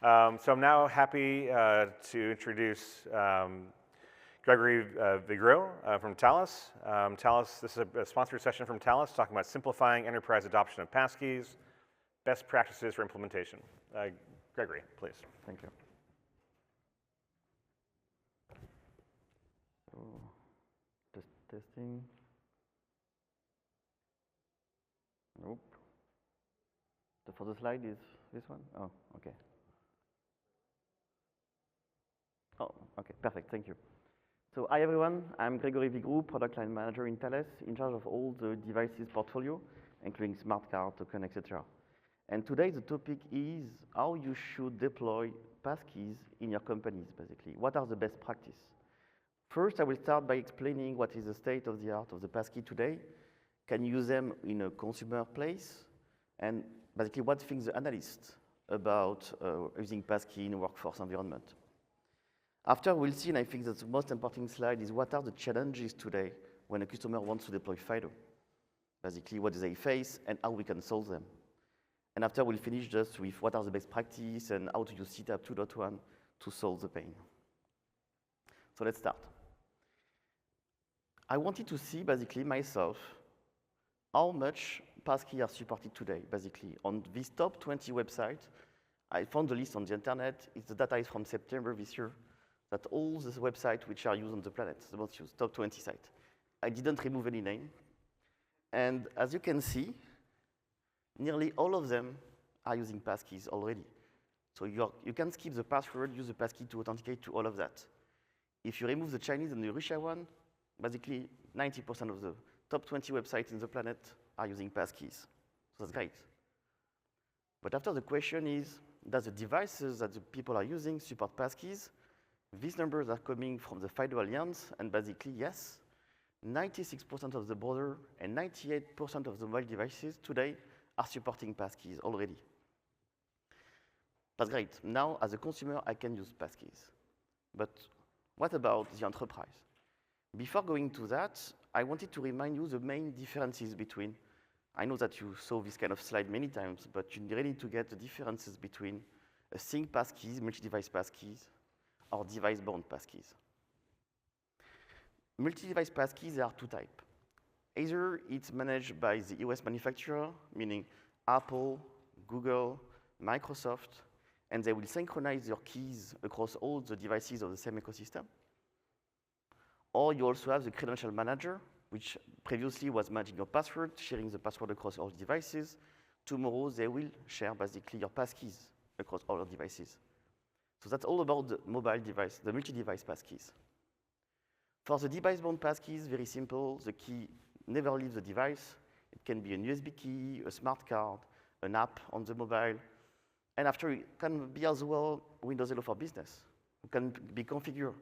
So I'm now happy to introduce Gregory Vigreau from Thales. This is a sponsored session from Thales talking about simplifying enterprise adoption of passkeys, best practices for implementation. Gregory, please. Thank you. So, just testing. Nope. For the slide is this one? Oh, okay. Oh, okay, perfect, thank you. So hi everyone, I'm Gregory Vigreau, Product Line Manager in Thales, in charge of all the devices portfolio, including smart card, token, etc. And today the topic is how you should deploy passkeys in your companies, basically. What are the best practice? First, I will start by explaining what is the state of the art of the passkey today. Can you use them in a consumer place? And basically, what thinks the analyst about using passkey in a workforce environment? After, we'll see, and I think that the most important slide is what are the challenges today when a customer wants to deploy FIDO? Basically, what do they face and how we can solve them. And after, we'll finish just with what are the best practices and how to use CTAP 2.1 to solve the pain. So let's start. I wanted to see, basically, myself, how much passkey are supported today, basically. On this top 20 website, I found the list on the internet. The data is from September this year, that all the websites which are used on the planet, the most used, top 20 sites. I didn't remove any name. And as you can see, nearly all of them are using passkeys already. So you can skip the password, use the passkey to authenticate to all of that. If you remove the Chinese and the Russian one, basically 90% of the top 20 websites in the planet are using passkeys. So that's great. But after the question is, does the devices that the people are using support passkeys? These numbers are coming from the FIDO Alliance, and basically, yes, 96% of the browser and 98% of the mobile devices today are supporting passkeys already. That's great. Now, as a consumer, I can use passkeys. But what about the enterprise? Before going to that, I wanted to remind you the main differences between, I know that you saw this kind of slide many times, but you really need to get the differences between a sync passkeys, multi-device passkeys, or device-bound passkeys. Multi-device passkeys, there are two types. Either it's managed by the US manufacturer, meaning Apple, Google, Microsoft, and they will synchronize your keys across all the devices of the same ecosystem. Or you also have the credential manager, which previously was managing your password, sharing the password across all devices. Tomorrow, they will share basically your passkeys across all your devices. So that's all about the mobile device, the multi-device passkeys. For the device-bound passkeys, very simple. The key never leaves the device. It can be a USB key, a smart card, an app on the mobile. And after, it can be as well Windows Hello for Business. It can be configured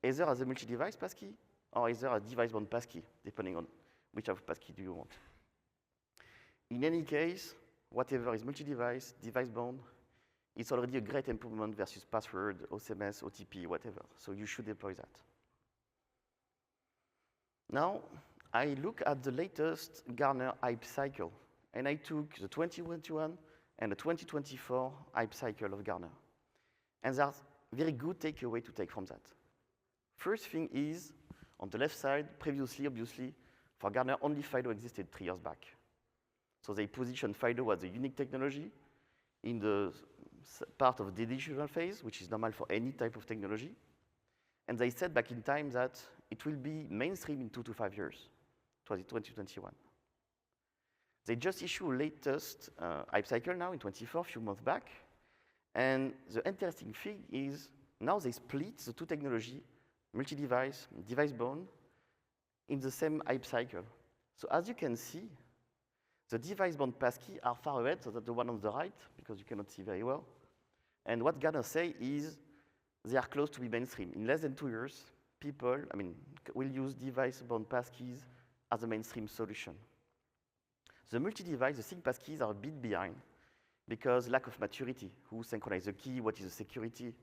either as a multi-device passkey or either a device-bound passkey, depending on which type of passkey do you want. In any case, whatever is multi-device, device-bound, it's already a great improvement versus password, SMS, OTP, whatever. So you should deploy that. Now, I look at the latest Gartner hype cycle, and I took the 2021 and the 2024 hype cycle of Gartner. And there's very good takeaway to take from that. First thing is, on the left side, previously, obviously, for Gartner, only FIDO existed 3 years back. So they positioned FIDO as a unique technology in the part of the decisional phase, which is normal for any type of technology. And they said back in time that it will be mainstream in 2 to 5 years. It was in 2021. They just issued a latest hype cycle now in 24, a few months back. And the interesting thing is now they split the two technology, multi-device, device-bound, in the same hype cycle. So as you can see, the device-bound passkey are far ahead, so that's the one on the right, because you cannot see very well. And what Gartner say is they are close to be mainstream. In less than 2 years, people, will use device-bound passkeys as a mainstream solution. The multi-device, the sync passkeys are a bit behind because lack of maturity. Who synchronize the key? What is the security?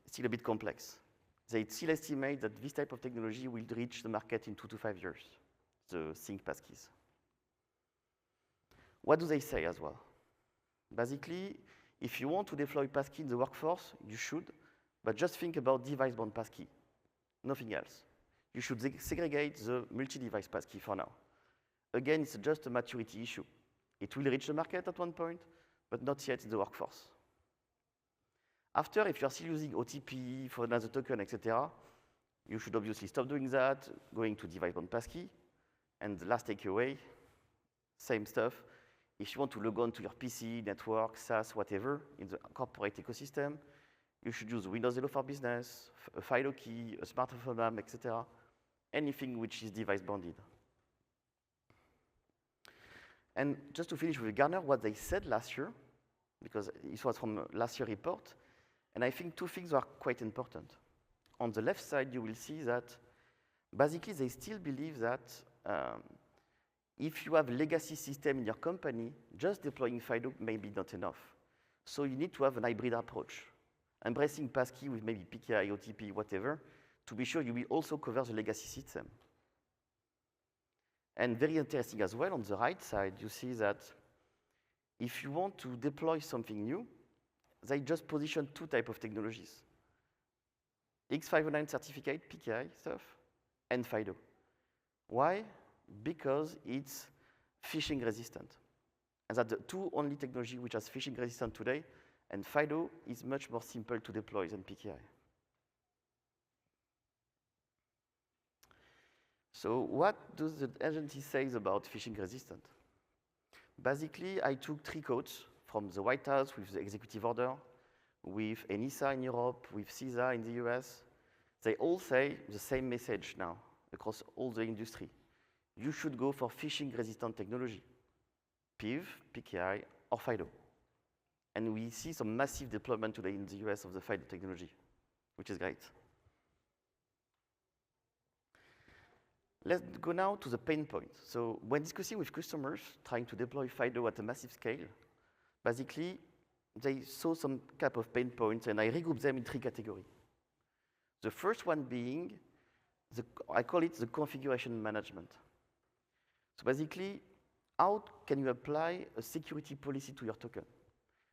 It's still a bit complex. They still estimate that this type of technology will reach the market in 2 to 5 years, the sync passkeys. What do they say as well? Basically, If you want to deploy passkey in the workforce, you should, but just think about device-bound passkey, nothing else. You should segregate the multi-device passkey for now. Again, it's just a maturity issue. It will reach the market at one point, but not yet in the workforce. After, if you're still using OTP for another token, etc., you should obviously stop doing that, going to device-bound passkey. And the last takeaway, same stuff. If you want to log on to your PC, network, SaaS, whatever, in the corporate ecosystem, you should use Windows Hello for Business, a FIDO key, a smartphone app, etc. Anything which is device-bounded. And just to finish with Gartner, what they said last year, because it was from last year's report, and I think two things are quite important. On the left side, you will see that basically they still believe that if you have a legacy system in your company, just deploying FIDO may be not enough. So you need to have an hybrid approach, embracing passkey with maybe PKI, OTP, whatever, to be sure you will also cover the legacy system. And very interesting as well, on the right side, you see that if you want to deploy something new, they just position two types of technologies. X509 certificate, PKI stuff, and FIDO. Why? Because it's phishing resistant. And that's the two only technology which is phishing resistant today, and FIDO is much more simple to deploy than PKI. So what does the agency say about phishing resistant? Basically, I took 3 quotes from the White House with the executive order, with ENISA in Europe, with CISA in the US. They all say the same message now across all the industry. You should go for phishing-resistant technology, PIV, PKI, or FIDO. And we see some massive deployment today in the US of the FIDO technology, which is great. Let's go now to the pain point. So when discussing with customers trying to deploy FIDO at a massive scale, basically, they saw some type of pain points, and I regrouped them in 3 categories. The first one being, I call it the configuration management. So basically, how can you apply a security policy to your token?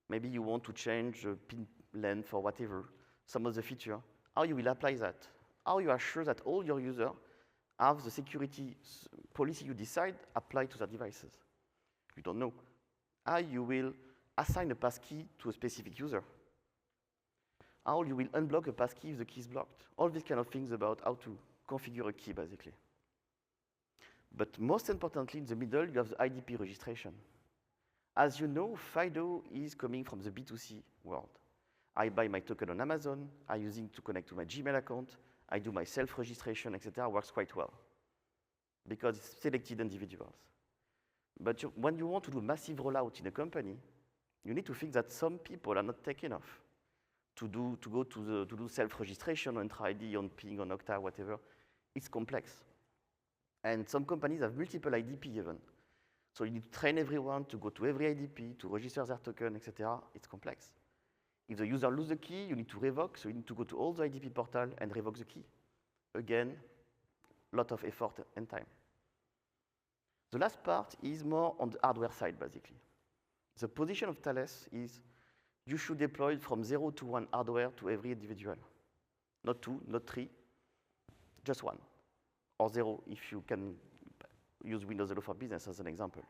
Maybe you want to change the pin length or whatever, some of the feature. How you will apply that? How you are sure that all your users have the security policy you decide applied to their devices? You don't know. How you will assign a passkey to a specific user? How you will unblock a passkey if the key is blocked? All these kind of things about how to configure a key, basically. But most importantly, in the middle, you have the IDP registration. As you know, FIDO is coming from the B2C world. I buy my token on Amazon, I use it to connect to my Gmail account, I do my self-registration, etc. Works quite well because it's selected individuals. But when you want to do massive rollout in a company, you need to think that some people are not tech enough to do self-registration on Entra ID, on Ping, on Okta, whatever. It's complex. And some companies have multiple IDP even. So you need to train everyone to go to every IDP, to register their token, etc. It's complex. If the user loses the key, you need to revoke, so you need to go to all the IDP portal and revoke the key. Again, a lot of effort and time. The last part is more on the hardware side, basically. The position of Thales is you should deploy from 0 to 1 hardware to every individual. Not 2, not 3, just 1. Or 0 if you can use Windows Hello for Business as an example.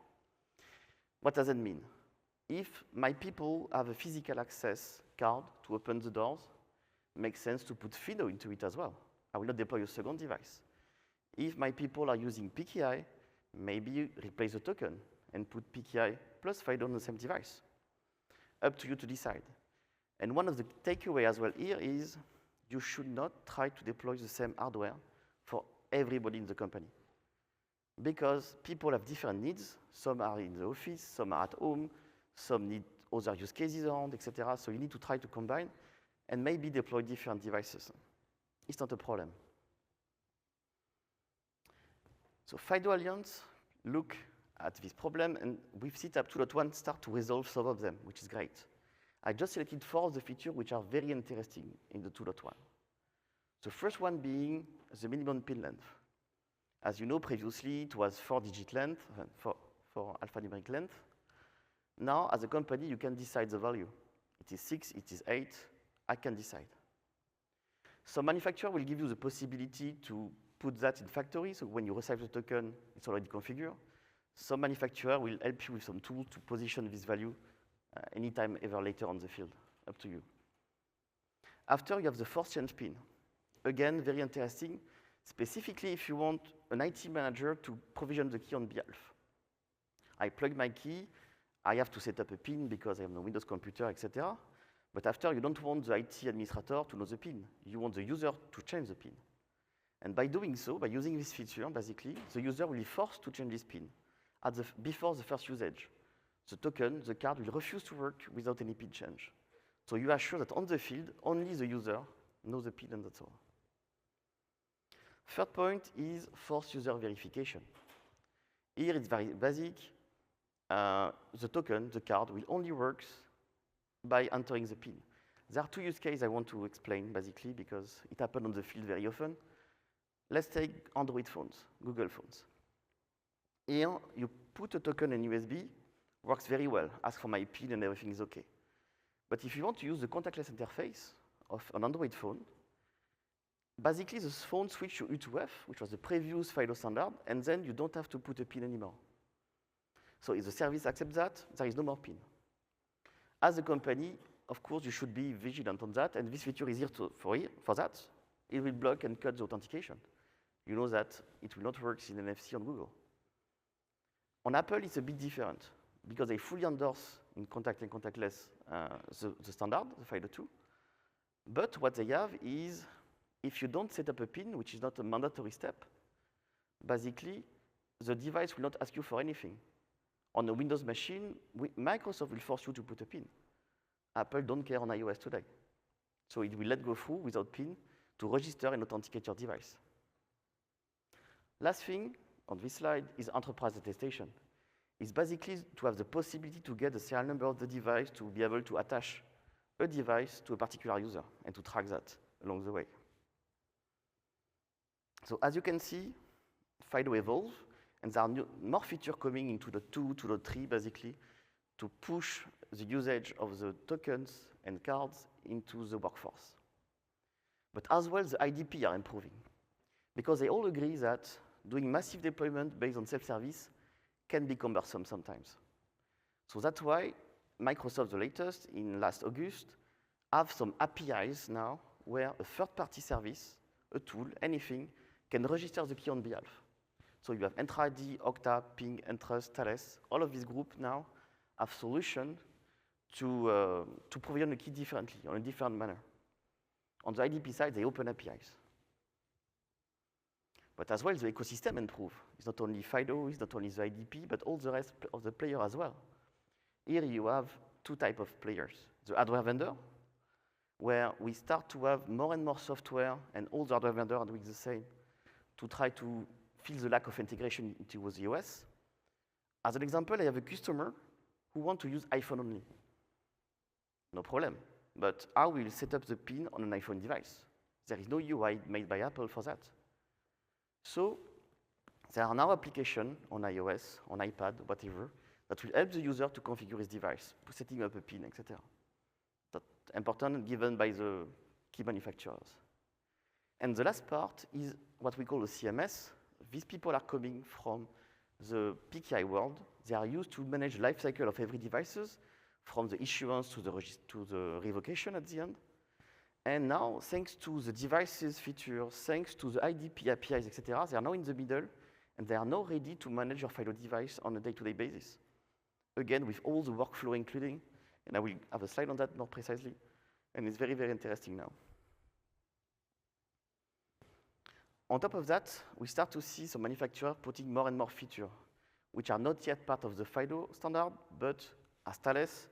What does that mean? If my people have a physical access card to open the doors, it makes sense to put FIDO into it as well. I will not deploy a second device. If my people are using PKI, maybe replace the token and put PKI plus FIDO on the same device. Up to you to decide. And one of the takeaways as well here is you should not try to deploy the same hardware for everybody in the company. Because people have different needs. Some are in the office, some are at home, some need other use cases around, etc. So you need to try to combine and maybe deploy different devices. It's not a problem. So FIDO Alliance look at this problem, and with CTAP 2.1 start to resolve some of them, which is great. I just selected 4 of the features which are very interesting in the 2.1. The first one being the minimum pin length. As you know, previously it was 4-digit length, for alphanumeric length. Now, as a company, you can decide the value. it is 6, it is 8, I can decide. Some manufacturer will give you the possibility to put that in factory, so when you receive the token, it's already configured. Some manufacturer will help you with some tools to position this value anytime ever later on the field, up to you. After, you have the force change pin. Again, very interesting, specifically if you want an IT manager to provision the key on behalf. I plug my key, I have to set up a pin because I have no Windows computer, etc. But after, you don't want the IT administrator to know the pin. You want the user to change the pin. And by doing so, by using this feature, basically, the user will be forced to change this pin before the first usage. The token, the card, will refuse to work without any pin change. So you are sure that on the field, only the user knows the pin and that's all. Third point is force user verification. Here it's very basic. The token, the card, will only work by entering the pin. There are two use cases I want to explain, basically, because it happens on the field very often. Let's take Android phones, Google phones. Here, you put a token in USB, works very well, ask for my PIN and everything is okay. But if you want to use the contactless interface of an Android phone, basically the phone switches to U2F, which was the previous FIDO standard, and then you don't have to put a PIN anymore. So if the service accepts that, there is no more PIN. As a company, of course, you should be vigilant on that, and this feature is here for that. It will block and cut the authentication. You know that it will not work in NFC on Google. On Apple, it's a bit different, because they fully endorse in contact and contactless the standard, the FIDO2. But what they have is, if you don't set up a PIN, which is not a mandatory step, basically, the device will not ask you for anything. On a Windows machine, Microsoft will force you to put a PIN. Apple don't care on iOS today. So it will let go through without PIN to register and authenticate your device. Last thing on this slide is enterprise attestation. It's basically to have the possibility to get the serial number of the device to be able to attach a device to a particular user and to track that along the way. So as you can see, FIDO evolves, and there are more features coming into the 2, to the 3, basically, to push the usage of the tokens and cards into the workforce. But as well, the IDP are improving, because they all agree that doing massive deployment based on self-service can be cumbersome sometimes. So that's why Microsoft, the latest, in last August, have some APIs now where a third-party service, a tool, anything, can register the key on behalf. So you have Entra ID, Okta, Ping, Entrust, Thales. All of these groups now have solutions to provision the key differently, on a different manner. On the IDP side, they open APIs. But as well, the ecosystem improves. It's not only FIDO, it's not only the IDP, but all the rest of the players as well. Here you have two types of players. The hardware vendor, where we start to have more and more software, and all the hardware vendors are doing the same, to try to fill the lack of integration into the OS. As an example, I have a customer who wants to use iPhone only. No problem. But how will set up the PIN on an iPhone device? There is no UI made by Apple for that. So there are now applications on iOS, on iPad, whatever, that will help the user to configure his device, setting up a PIN, etc. That's important, given by the key manufacturers. And the last part is what we call the CMS. These people are coming from the PKI world. They are used to manage the life cycle of every devices, from the issuance to the revocation at the end. And now, thanks to the devices features, thanks to the IDP APIs, etc., they are now in the middle, and they are now ready to manage your FIDO device on a day-to-day basis. Again, with all the workflow including, and I will have a slide on that more precisely, and it's very, very interesting now. On top of that, we start to see some manufacturers putting more and more features, which are not yet part of the FIDO standard, but as Thales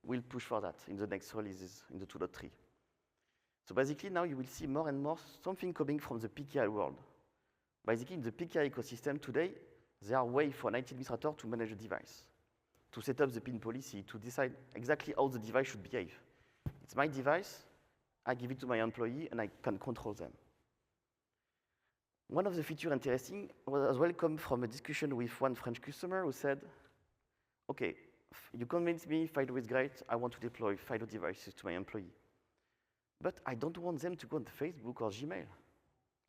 will push for that in the next releases, in the 2.3. So basically, now you will see more and more something coming from the PKI world. Basically, in the PKI ecosystem today, there are ways for an IT administrator to manage a device, to set up the PIN policy, to decide exactly how the device should behave. It's my device, I give it to my employee, and I can control them. One of the features interesting was as well come from a discussion with one French customer who said, okay, you convince me FIDO is great, I want to deploy FIDO devices to my employee. But I don't want them to go on Facebook or Gmail.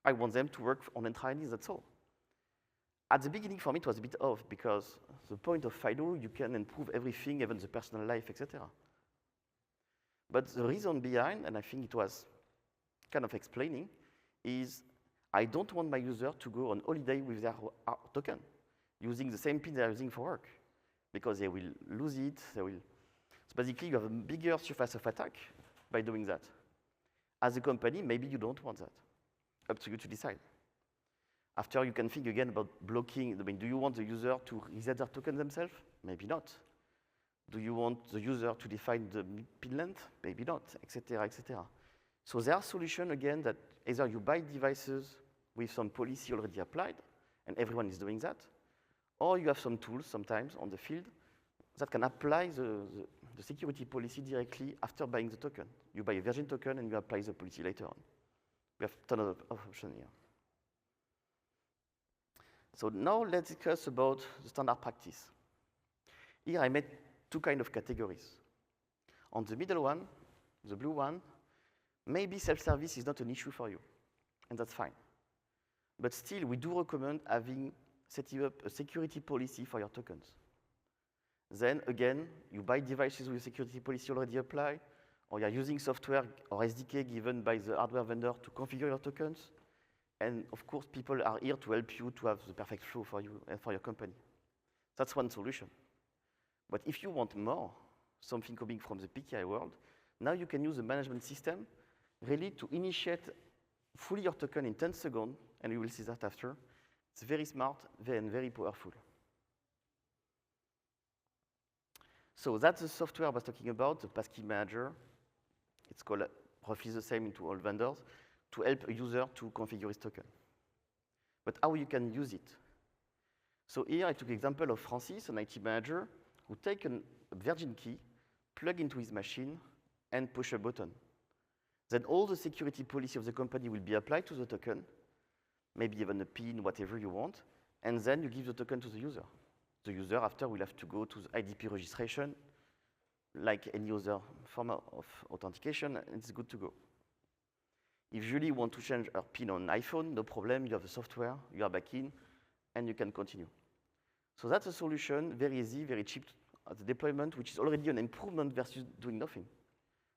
I want them to work on Entra ID, that's all. At the beginning, for me, it was a bit off, because the point of FIDO, you can improve everything, even the personal life, etc. But the reason behind, and I think it was kind of explaining, is I don't want my user to go on holiday with their token, using the same PIN they're using for work, because they will lose it, they will. So basically, you have a bigger surface of attack by doing that. As a company, maybe you don't want that. Up to you to decide. After, you can think again about blocking. I mean, do you want the user to reset their token themselves? Maybe not. Do you want the user to define the PIN length? Maybe not, etc., etc. So there are solutions, again, that either you buy devices with some policy already applied, and everyone is doing that, or you have some tools sometimes on the field that can apply the security policy directly after buying the token. You buy a Virgin token, and you apply the policy later on. We have a ton of options here. So now let's discuss about the standard practice. Here I made two kinds of categories. On the middle one, the blue one, maybe self-service is not an issue for you, and that's fine. But still, we do recommend setting up a security policy for your tokens. Then again, you buy devices with security policy already applied, or you're using software or SDK given by the hardware vendor to configure your tokens. And of course, people are here to help you to have the perfect flow for you and for your company. That's one solution. But if you want more, something coming from the PKI world, now you can use the management system really to initiate fully your token in 10 seconds, and we will see that after. It's very smart and very powerful. So that's the software I was talking about, the passkey manager. It's called roughly the same into all vendors, to help a user to configure his token. But how you can use it? So here I took the example of Francis, an IT manager, who take a Virgin key, plug into his machine, and push a button. Then all the security policy of the company will be applied to the token, maybe even a PIN, whatever you want, and then you give the token to the user. The user, after, will have to go to the IDP registration, like any other form of authentication, and it's good to go. If you really want to change a PIN on iPhone, no problem, you have the software, you are back in, and you can continue. So that's a solution, very easy, very cheap at the deployment, which is already an improvement versus doing nothing.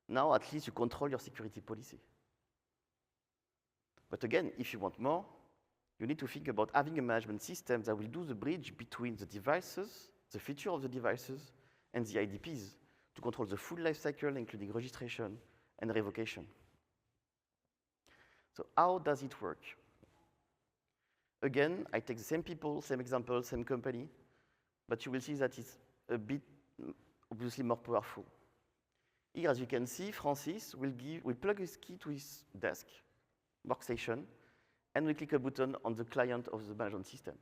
Now, at least you control your security policy. But again, if you want more, you need to think about having a management system that will do the bridge between the devices, the feature of the devices, and the IDPs to control the full life cycle, including registration and revocation. So how does it work? Again, I take the same people, same example, same company, but you will see that it's a bit, obviously, more powerful. Here, as you can see, Francis will plug his key to his desk, workstation, and we click a button on the client of the management system.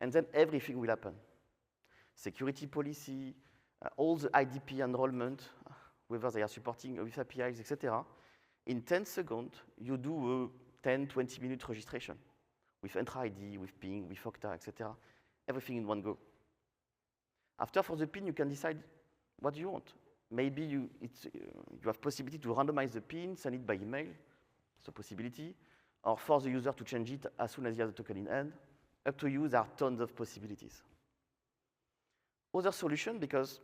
And then everything will happen. Security policy, all the IDP enrollment, whether they are supporting with APIs, etc. In 10 seconds, you do a 10, 20-minute registration with Entra ID, with ping, with Okta, etc. Everything in one go. After, for the PIN, you can decide what you want. Maybe you have possibility to randomize the PIN, send it by email. It's a possibility. Or for the user to change it as soon as he has the token in hand. Up to you, there are tons of possibilities. Other solution, because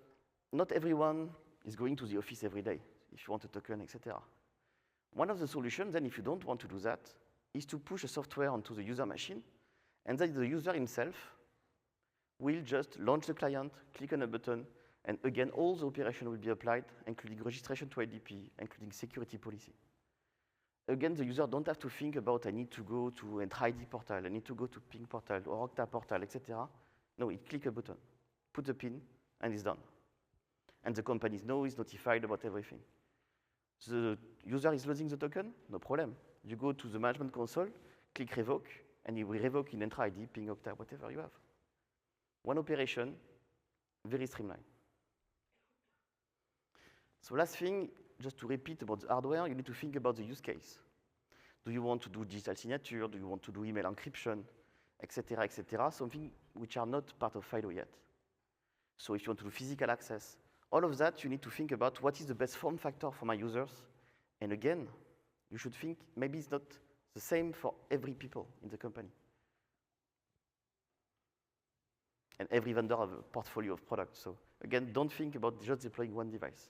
not everyone is going to the office every day if you want a token, etc. One of the solutions, then, if you don't want to do that, is to push a software onto the user machine, and then the user himself will just launch the client, click on a button, and again, all the operation will be applied, including registration to IDP, including security policy. Again, the user don't have to think about, I need to go to Entra ID portal, I need to go to ping portal or Okta portal, etc. No, it click a button, put the PIN, and it's done. And the company is notified about everything. The user is losing the token, no problem. You go to the management console, click revoke, and it will revoke in Entra ID, ping, Okta, whatever you have. One operation, very streamlined. So last thing, just to repeat about the hardware, you need to think about the use case. Do you want to do digital signature? Do you want to do email encryption, etc., etc., something which are not part of FIDO yet. So if you want to do physical access, all of that, you need to think about what is the best form factor for my users. And again, you should think maybe it's not the same for every people in the company. And every vendor has a portfolio of products. So again, don't think about just deploying one device.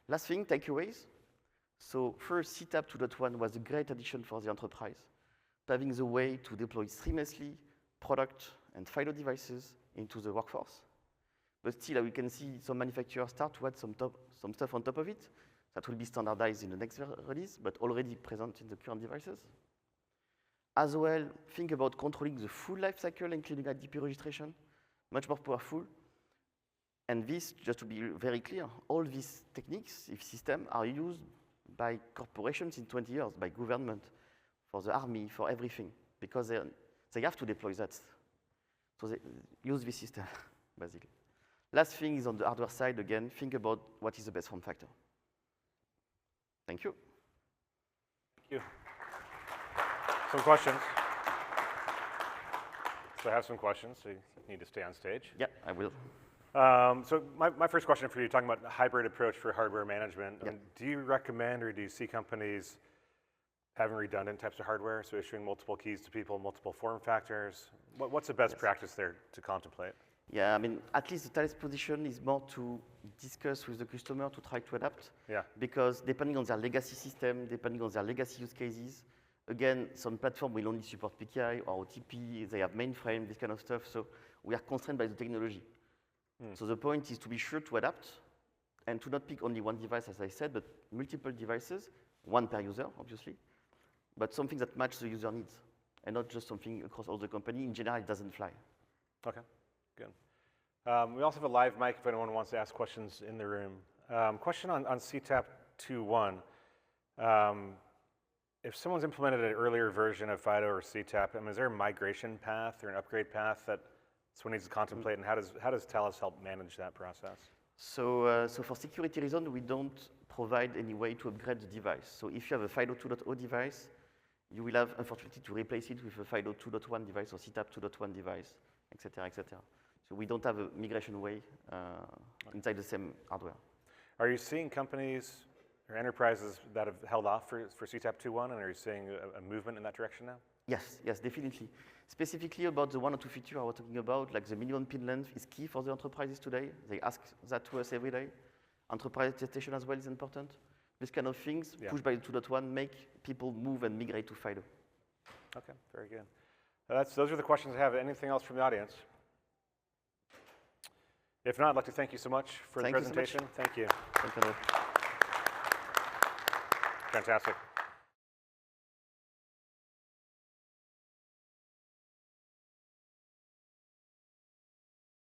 Last thing, takeaways. So first, CTAP 2.1 was a great addition for the enterprise, paving the way to deploy seamlessly product and FIDO devices into the workforce. But still, we can see some manufacturers start to add some stuff on top of it that will be standardized in the next release, but already present in the current devices. As well, think about controlling the full life cycle, including IDP registration, much more powerful. And this, just to be very clear, all these techniques, if systems, are used by corporations in 20 years, by government, for the army, for everything, because they have to deploy that. So they use this system, basically. Last thing is on the hardware side, again, think about what is the best form factor. Thank you. Thank you. Some questions. So I have some questions, so you need to stay on stage. Yeah, I will. So my first question for you, talking about a hybrid approach for hardware management. Yeah. Do you recommend or do you see companies having redundant types of hardware, so issuing multiple keys to people, multiple form factors? What's the best practice there to contemplate? Yeah, I mean, at least the Thales position is more to discuss with the customer to try to adapt. Yeah. Because depending on their legacy system, depending on their legacy use cases, again, some platform will only support PKI or OTP, they have mainframe, this kind of stuff, so we are constrained by the technology. So the point is to be sure to adapt and to not pick only one device, as I said, but multiple devices, one per user, obviously, but something that matches the user needs and not just something across all the company. In general, it doesn't fly. Okay, good. We also have a live mic if anyone wants to ask questions in the room. Question on CTAP 2.1. If someone's implemented an earlier version of FIDO or CTAP, I mean, is there a migration path or an upgrade path that someone needs to contemplate, and how does Thales help manage that process? So for security reasons, we don't provide any way to upgrade the device. So if you have a FIDO 2.0 device, you will have, unfortunately, to replace it with a FIDO 2.1 device or CTAP 2.1 device, et cetera, et cetera. So we don't have a migration way inside the same hardware. Are you seeing companies or enterprises that have held off for CTAP 2.1, and are you seeing a movement in that direction now? Yes, yes, definitely. Specifically about the one or two features I was talking about, like the minimum pin length is key for the enterprises today. They ask that to us every day. Enterprise attestation as well is important. These kind of things, pushed by the 2.1, make people move and migrate to FIDO. Okay, very good. Those are the questions I have. Anything else from the audience? If not, I'd like to thank you so much for the presentation. Thank you. Thank you. Fantastic.